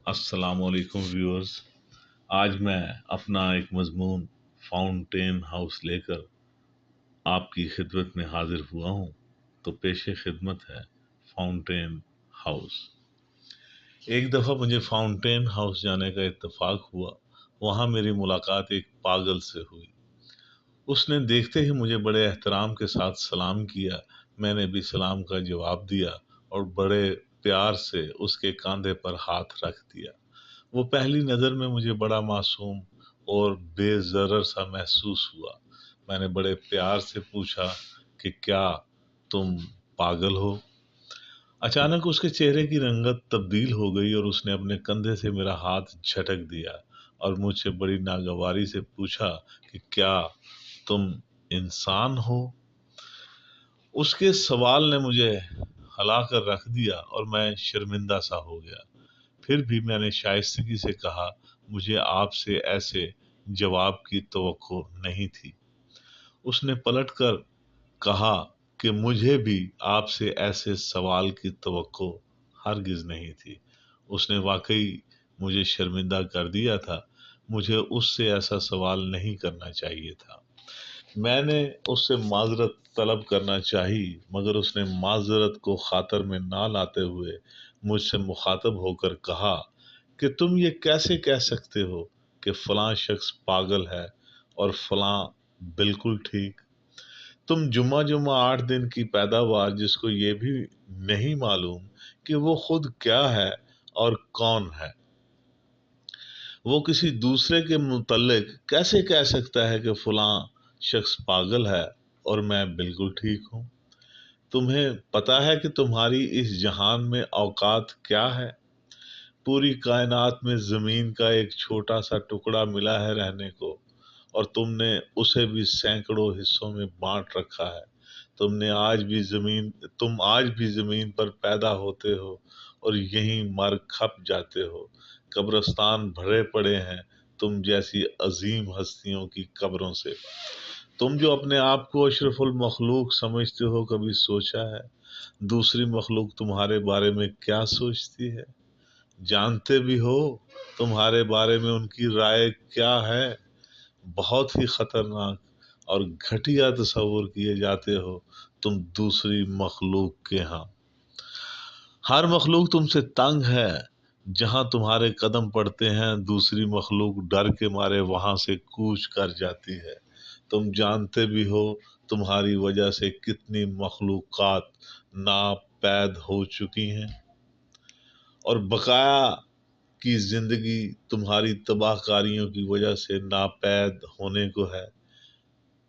السلام علیکم ویورز۔ آج میں اپنا ایک مضمون فاؤنٹین ہاؤس لے کر آپ کی خدمت میں حاضر ہوا ہوں۔ تو پیش خدمت ہے فاؤنٹین ہاؤس۔ ایک دفعہ مجھے فاؤنٹین ہاؤس جانے کا اتفاق ہوا۔ وہاں میری ملاقات ایک پاگل سے ہوئی۔ اس نے دیکھتے ہی مجھے بڑے احترام کے ساتھ سلام کیا۔ میں نے بھی سلام کا جواب دیا اور بڑے پیار سے اس کے کاندھے پر ہاتھ رکھ دیا۔ وہ پہلی نظر میں مجھے بڑا معصوم اور بے ضرر سا محسوس ہوا۔ میں نے بڑے پیار سے پوچھا کہ کیا تم پاگل ہو؟ اچانک اس کے چہرے کی رنگت تبدیل ہو گئی اور اس نے اپنے کندھے سے میرا ہاتھ جھٹک دیا اور مجھ سے بڑی ناگواری سے پوچھا کہ کیا تم انسان ہو؟ اس کے سوال نے مجھے ہلا کر رکھ دیا اور میں شرمندہ سا ہو گیا۔ پھر بھی میں نے شائستگی سے کہا، مجھے آپ سے ایسے جواب کی توقع نہیں تھی۔ اس نے پلٹ کر کہا کہ مجھے بھی آپ سے ایسے سوال کی توقع ہرگز نہیں تھی۔ اس نے واقعی مجھے شرمندہ کر دیا تھا۔ مجھے اس سے ایسا سوال نہیں کرنا چاہیے تھا۔ میں نے اس سے معذرت طلب کرنا چاہی، مگر اس نے معذرت کو خاطر میں نہ لاتے ہوئے مجھ سے مخاطب ہو کر کہا کہ تم یہ کیسے کہہ سکتے ہو کہ فلاں شخص پاگل ہے اور فلاں بالکل ٹھیک؟ تم جمعہ 8 دن کی پیداوار، جس کو یہ بھی نہیں معلوم کہ وہ خود کیا ہے اور کون ہے، وہ کسی دوسرے کے متعلق کیسے کہہ سکتا ہے کہ فلاں شخص پاگل ہے اور میں بالکل ٹھیک ہوں؟ تمہیں پتا ہے کہ تمہاری اس جہان میں اوقات کیا ہے؟ پوری کائنات میں زمین کا ایک چھوٹا سا ٹکڑا ملا ہے رہنے کو، اور تم نے اسے بھی سینکڑوں حصوں میں بانٹ رکھا ہے۔ تم آج بھی زمین پر پیدا ہوتے ہو اور یہیں مر کھپ جاتے ہو۔ قبرستان بھرے پڑے ہیں تم جیسی عظیم ہستیوں کی قبروں سے۔ تم جو اپنے آپ کو اشرف المخلوق سمجھتے ہو، کبھی سوچا ہے دوسری مخلوق تمہارے بارے میں کیا سوچتی ہے؟ جانتے بھی ہو تمہارے بارے میں ان کی رائے کیا ہے؟ بہت ہی خطرناک اور گھٹیا تصور کیے جاتے ہو تم دوسری مخلوق کے ہاں۔ ہر مخلوق تم سے تنگ ہے۔ جہاں تمہارے قدم پڑتے ہیں دوسری مخلوق ڈر کے مارے وہاں سے کوچ کر جاتی ہے۔ تم جانتے بھی ہو تمہاری وجہ سے کتنی مخلوقات ناپید ہو چکی ہیں، اور بقایا کی زندگی تمہاری تباہ کاریوں کی وجہ سے ناپید ہونے کو ہے۔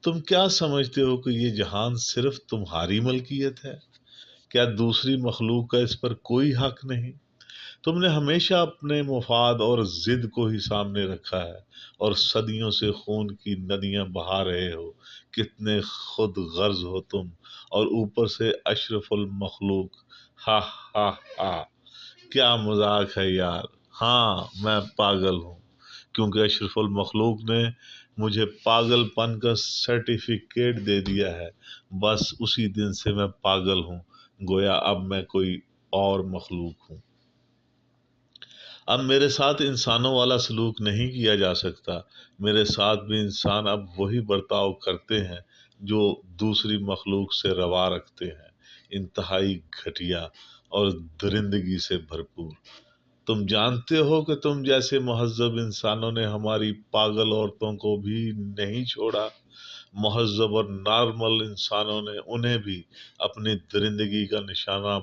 تم کیا سمجھتے ہو کہ یہ جہان صرف تمہاری ملکیت ہے؟ کیا دوسری مخلوق کا اس پر کوئی حق نہیں؟ تم نے ہمیشہ اپنے مفاد اور ضد کو ہی سامنے رکھا ہے اور صدیوں سے خون کی ندیاں بہا رہے ہو۔ کتنے خود غرض ہو تم، اور اوپر سے اشرف المخلوق۔ ہا ہا ہا، کیا مذاق ہے یار۔ ہاں، میں پاگل ہوں، کیونکہ اشرف المخلوق نے مجھے پاگل پن کا سرٹیفکیٹ دے دیا ہے۔ بس اسی دن سے میں پاگل ہوں، گویا اب میں کوئی اور مخلوق ہوں۔ اب میرے ساتھ انسانوں والا سلوک نہیں کیا جا سکتا۔ میرے ساتھ بھی انسان اب وہی برتاؤ کرتے ہیں جو دوسری مخلوق سے روا رکھتے ہیں، انتہائی گھٹیا اور درندگی سے بھرپور۔ تم جانتے ہو کہ تم جیسے مہذب انسانوں نے ہماری پاگل عورتوں کو بھی نہیں چھوڑا۔ مہذب اور نارمل انسانوں نے انہیں بھی اپنی درندگی کا نشانہ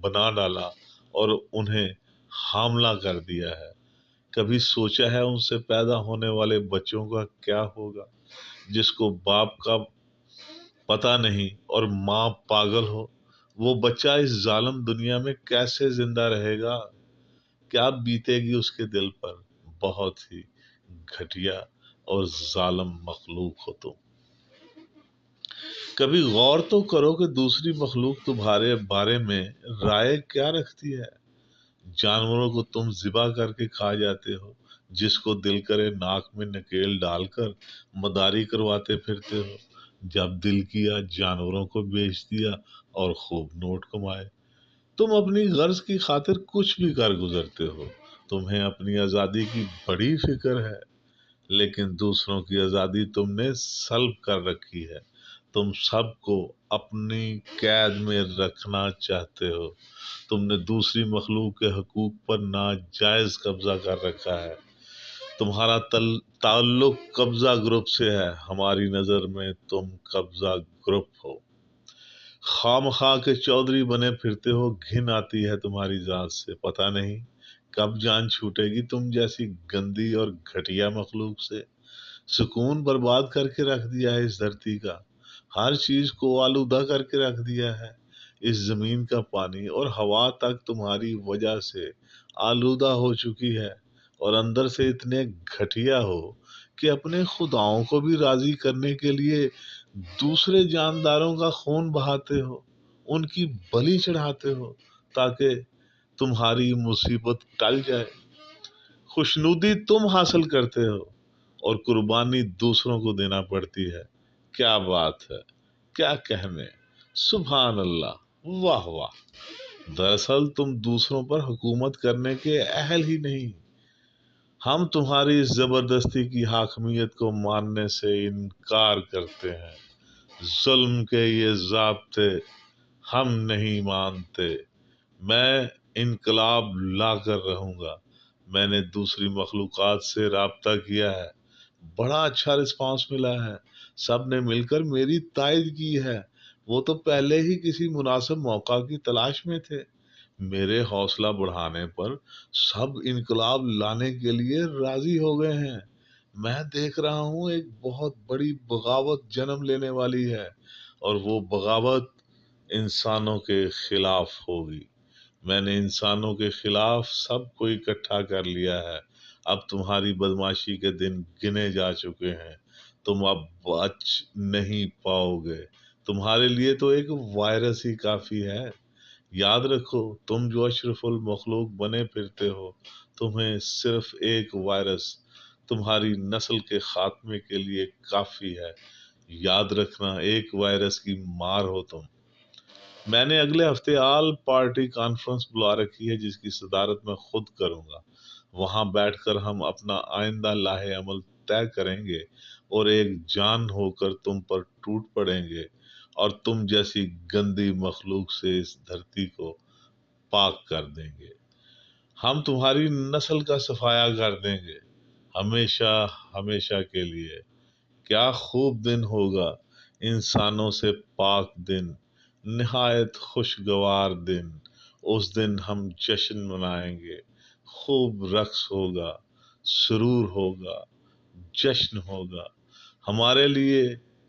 بنا ڈالا اور انہیں حاملہ کر دیا ہے۔ کبھی سوچا ہے ان سے پیدا ہونے والے بچوں کا کیا ہوگا، جس کو باپ کا پتہ نہیں اور ماں پاگل ہو؟ وہ بچہ اس ظالم دنیا میں کیسے زندہ رہے گا؟ کیا بیتے گی اس کے دل پر؟ بہت ہی گھٹیا اور ظالم مخلوق ہو تم۔ کبھی غور تو کرو کہ دوسری مخلوق تمہارے بارے میں رائے کیا رکھتی ہے۔ جانوروں کو تم ذبح کر کے کھا جاتے ہو، جس کو دل کرے ناک میں نکیل ڈال کر مداری کرواتے پھرتے ہو۔ جب دل کیا جانوروں کو بیچ دیا اور خوب نوٹ کمائے۔ تم اپنی غرض کی خاطر کچھ بھی کر گزرتے ہو، تمہیں اپنی آزادی کی بڑی فکر ہے، لیکن دوسروں کی آزادی تم نے سلب کر رکھی ہے۔ تم سب کو اپنی قید میں رکھنا چاہتے ہو۔ تم نے دوسری مخلوق کے حقوق پر ناجائز قبضہ کر رکھا ہے۔ تمہارا تعلق قبضہ گروپ سے ہے۔ ہماری نظر میں تم قبضہ گروپ ہو۔ خواہ مخواہ کے چودھری بنے پھرتے ہو، گھن آتی ہے تمہاری ذات سے۔ پتہ نہیں کب جان چھوٹے گی تم جیسی گندی اور گھٹیا مخلوق سے۔ سکون برباد کر کے رکھ دیا ہے اس دھرتی کا، ہر چیز کو آلودہ کر کے رکھ دیا ہے۔ اس زمین کا پانی اور ہوا تک تمہاری وجہ سے آلودہ ہو چکی ہے، اور اندر سے اتنے گھٹیا ہو کہ اپنے خداؤں کو بھی راضی کرنے کے لیے دوسرے جانداروں کا خون بہاتے ہو، ان کی بلی چڑھاتے ہو تاکہ تمہاری مصیبت ٹل جائے۔ خوشنودی تم حاصل کرتے ہو اور قربانی دوسروں کو دینا پڑتی ہے۔ کیا بات ہے، کیا کہنے، سبحان اللہ، واہ واہ۔ دراصل تم دوسروں پر حکومت کرنے کے اہل ہی نہیں۔ ہم تمہاری اس زبردستی کی حاکمیت کو ماننے سے انکار کرتے ہیں۔ ظلم کے یہ ضابطے ہم نہیں مانتے۔ میں انقلاب لا کر رہوں گا۔ میں نے دوسری مخلوقات سے رابطہ کیا ہے، بڑا اچھا رسپانس ملا ہے، سب نے مل کر میری تائید کی ہے۔ وہ تو پہلے ہی کسی مناسب موقع کی تلاش میں تھے۔ میرے حوصلہ بڑھانے پر سب انقلاب لانے کے لیے راضی ہو گئے ہیں۔ میں دیکھ رہا ہوں ایک بہت بڑی بغاوت جنم لینے والی ہے، اور وہ بغاوت انسانوں کے خلاف ہوگی۔ میں نے انسانوں کے خلاف سب کو اکٹھا کر لیا ہے۔ اب تمہاری بدماشی کے دن گنے جا چکے ہیں۔ تم اب بچ نہیں پاؤ گے۔ تمہارے لیے تو ایک وائرس ہی کافی ہے۔ یاد رکھو، تم جو اشرف المخلوق بنے پھرتے ہو، تمہیں صرف ایک وائرس تمہاری نسل کے خاتمے کے لیے کافی ہے۔ یاد رکھنا، ایک وائرس کی مار ہو تم۔ میں نے اگلے ہفتے آل پارٹی کانفرنس بلا رکھی ہے، جس کی صدارت میں خود کروں گا۔ وہاں بیٹھ کر ہم اپنا آئندہ لاہ عمل طے کریں گے، اور ایک جان ہو کر تم پر ٹوٹ پڑیں گے، اور تم جیسی گندی مخلوق سے اس دھرتی کو پاک کر دیں گے۔ ہم تمہاری نسل کا صفایا کر دیں گے، ہمیشہ ہمیشہ کے لیے۔ کیا خوب دن ہوگا، انسانوں سے پاک دن، نہایت خوشگوار دن۔ اس دن ہم جشن منائیں گے، خوب رقص ہوگا، سرور ہوگا، جشن ہوگا۔ ہمارے لیے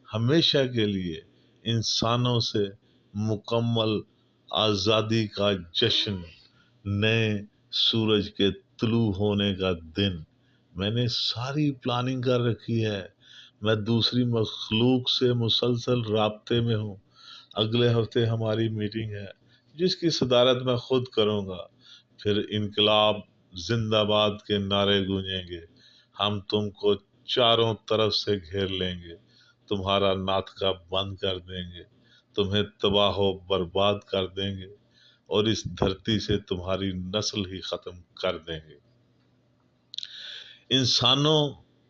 ہمیشہ کے لیے انسانوں سے مکمل آزادی کا جشن، نئے سورج کے طلوع ہونے کا دن۔ میں نے ساری پلاننگ کر رکھی ہے۔ میں دوسری مخلوق سے مسلسل رابطے میں ہوں۔ اگلے ہفتے ہماری میٹنگ ہے، جس کی صدارت میں خود کروں گا۔ پھر انقلاب زندہ باد کے نعرے گونجیں گے۔ ہم تم کو چاروں طرف سے گھیر لیں گے، تمہارا ناطقہ بند کر دیں گے، تمہیں تباہ و برباد کر دیں گے، اور اس دھرتی سے تمہاری نسل ہی ختم کر دیں گے۔ انسانوں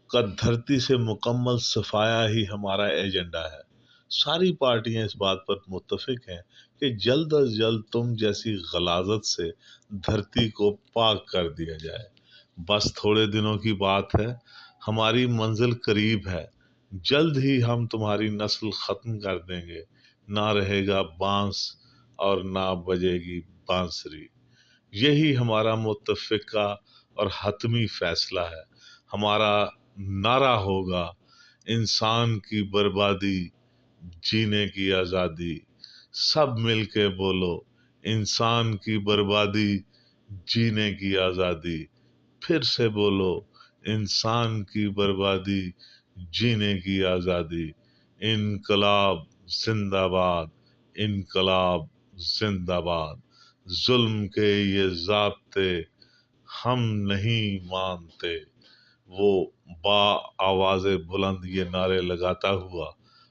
کا دھرتی سے مکمل صفایا ہی ہمارا ایجنڈا ہے۔ ساری پارٹیاں اس بات پر متفق ہیں کہ جلد از جلد تم جیسی غلاظت سے دھرتی کو پاک کر دیا جائے۔ بس تھوڑے دنوں کی بات ہے، ہماری منزل قریب ہے۔ جلد ہی ہم تمہاری نسل ختم کر دیں گے۔ نہ رہے گا بانس اور نہ بجے گی بانسری۔ یہی ہمارا متفقہ اور حتمی فیصلہ ہے۔ ہمارا نعرہ ہوگا، انسان کی بربادی، جینے کی آزادی۔ سب مل کے بولو، انسان کی بربادی، جینے کی آزادی۔ پھر سے بولو، انسان کی بربادی، جینے کی آزادی۔ انقلاب زندہ باد، انقلاب زندہ باد۔ ظلم کے یہ ضابطے ہم نہیں مانتے۔ وہ با آواز بلند یہ نعرے لگاتا ہوا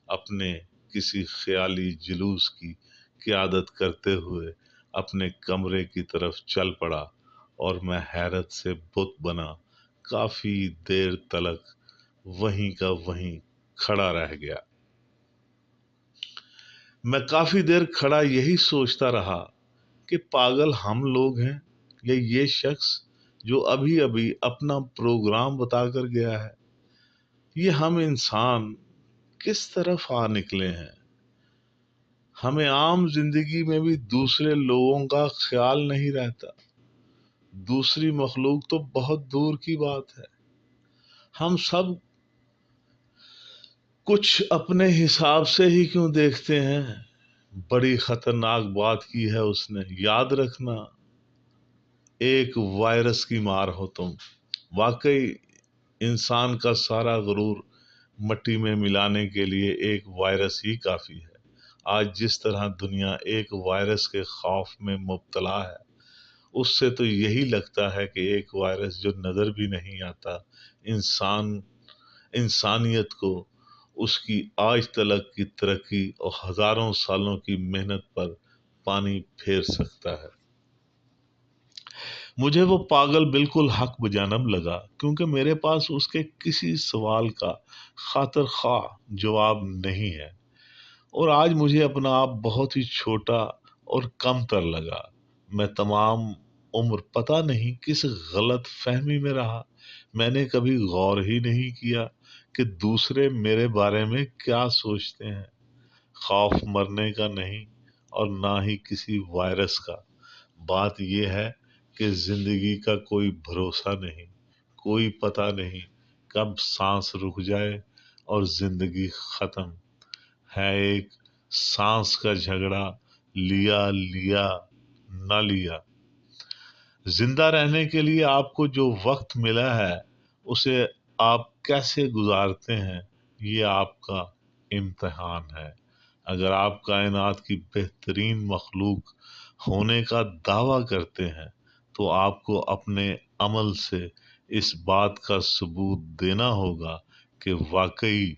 اپنے کسی خیالی جلوس کی قیادت کرتے ہوئے اپنے کمرے کی طرف چل پڑا، اور میں حیرت سے بت بنا کافی دیر تلک وہیں کا وہیں کھڑا رہ گیا۔ میں کافی دیر کھڑا یہی سوچتا رہا کہ پاگل ہم لوگ ہیں یا یہ شخص جو ابھی ابھی اپنا پروگرام بتا کر گیا ہے۔ یہ ہم انسان کس طرف آ نکلے ہیں؟ ہمیں عام زندگی میں بھی دوسرے لوگوں کا خیال نہیں رہتا، دوسری مخلوق تو بہت دور کی بات ہے۔ ہم سب کچھ اپنے حساب سے ہی کیوں دیکھتے ہیں؟ بڑی خطرناک بات کی ہے اس نے، یاد رکھنا ایک وائرس کی مار ہو تم۔ واقعی انسان کا سارا غرور مٹی میں ملانے کے لیے ایک وائرس ہی کافی ہے۔ آج جس طرح دنیا ایک وائرس کے خوف میں مبتلا ہے، اس سے تو یہی لگتا ہے کہ ایک وائرس جو نظر بھی نہیں آتا انسانیت کو اس کی آج تلک کی ترقی اور ہزاروں سالوں کی محنت پر پانی پھیر سکتا ہے۔ مجھے وہ پاگل بالکل حق بجانب لگا، کیونکہ میرے پاس اس کے کسی سوال کا خاطر خواہ جواب نہیں ہے، اور آج مجھے اپنا آپ بہت ہی چھوٹا اور کم تر لگا۔ میں تمام عمر پتہ نہیں کس غلط فہمی میں رہا۔ میں نے کبھی غور ہی نہیں کیا کہ دوسرے میرے بارے میں کیا سوچتے ہیں۔ خوف مرنے کا نہیں اور نہ ہی کسی وائرس کا۔ بات یہ ہے کہ زندگی کا کوئی بھروسہ نہیں، کوئی پتہ نہیں کب سانس رک جائے اور زندگی ختم ہے۔ ایک سانس کا جھگڑا، لیا لیا نہ لیا۔ زندہ رہنے کے لیے آپ کو جو وقت ملا ہے اسے آپ کیسے گزارتے ہیں، یہ آپ کا امتحان ہے۔ اگر آپ کائنات کی بہترین مخلوق ہونے کا دعویٰ کرتے ہیں تو آپ کو اپنے عمل سے اس بات کا ثبوت دینا ہوگا کہ واقعی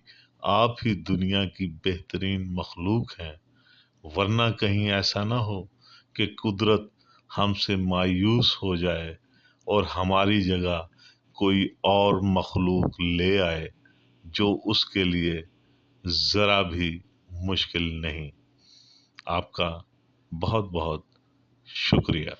آپ ہی دنیا کی بہترین مخلوق ہیں، ورنہ کہیں ایسا نہ ہو کہ قدرت ہم سے مایوس ہو جائے اور ہماری جگہ کوئی اور مخلوق لے آئے جو اس کے لیے ذرا بھی مشکل نہیں۔ آپ کا بہت بہت شکریہ۔